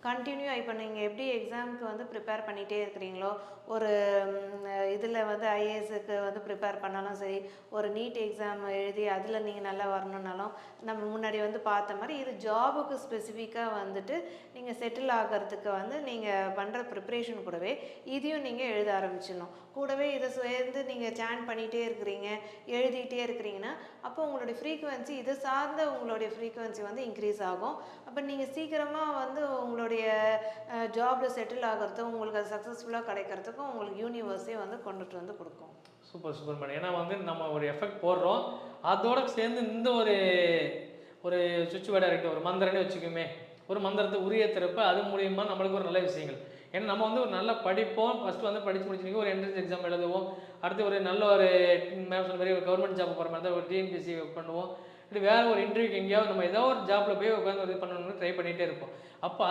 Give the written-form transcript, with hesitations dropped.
Continue இப்போ நீங்கள் எப்படி எக்ஸாமுக்கு வந்து ப்ரிப்பேர் பண்ணிகிட்டே இருக்கிறீங்களோ, ஒரு இதில் வந்து ஐஏஎஸ்க்கு வந்து ப்ரிப்பேர் பண்ணாலும் சரி, ஒரு நீட் எக்ஸாம் எழுதி அதில் நீங்கள் நல்லா வரணுன்னாலும், நம்ம முன்னாடி வந்து பார்த்த மாதிரி இது ஜாபுக்கு ஸ்பெசிஃபிக்காக வந்துட்டு நீங்கள் செட்டில் ஆகிறதுக்கு வந்து நீங்கள் பண்ணுற ப்ரிப்ரேஷன் கூடவே இதையும் நீங்கள் எழுத ஆரம்பிச்சிடணும். கூடவே இதை சேர்ந்து நீங்கள் சேன் பண்ணிகிட்டே இருக்கிறீங்க, எழுதிக்கிட்டே இருக்கிறீங்கன்னா, அப்போ உங்களுடைய ஃப்ரீக்குவென்சி இதை சார்ந்த உங்களுடைய ஃப்ரீக்குவென்சி வந்து இன்க்ரீஸ் ஆகும். அப்போ நீங்கள் சீக்கிரமாக வந்து உங்களுடைய ஜாபில் செட்டில் ஆகிறதும் உங்களுக்கு அது சக்ஸஸ்ஃபுல்லாக கிடைக்கிறதுக்கும் உங்களுக்கு யூனிவர்ஸே வந்து கொண்டுட்டு வந்து கொடுக்கும். Super super madam. ஏன்னா வந்து நம்ம ஒரு எஃபெக்ட் போடுறோம், அதோட சேர்ந்து இந்த ஒரு ஒரு சுவிட்ச் வேர்டாக இருக்கட்டும், ஒரு மந்திரன்னு வச்சுக்கோமே, ஒரு மந்திரத்தை உரியேற்றுறப்ப அது மூலியமா நம்மளுக்கு ஒரு நல்ல விஷயங்கள். ஏன்னா நம்ம வந்து ஒரு நல்லா படிப்போம், ஃபஸ்ட்டு வந்து படித்து முடிச்சுட்டு ஒரு என்ட்ரன்ஸ் எக்ஸாம் எழுதுவோம், அடுத்து ஒரு நல்ல ஒரு மேம் சொன்ன மாதிரி ஒரு கவர்மெண்ட் ஜாப் போகிற மாதிரி தான் ஒரு டிஎன்பிஎஸ்சி பண்ணுவோம், இப்படி வேறு ஒரு இன்டர்வியூக்கு எங்கேயாவது நம்ம ஏதோ ஒரு ஜாப்பில் போய் உட்காந்து இது பண்ணணும்னு ட்ரை பண்ணிகிட்டே இருப்போம். அப்போ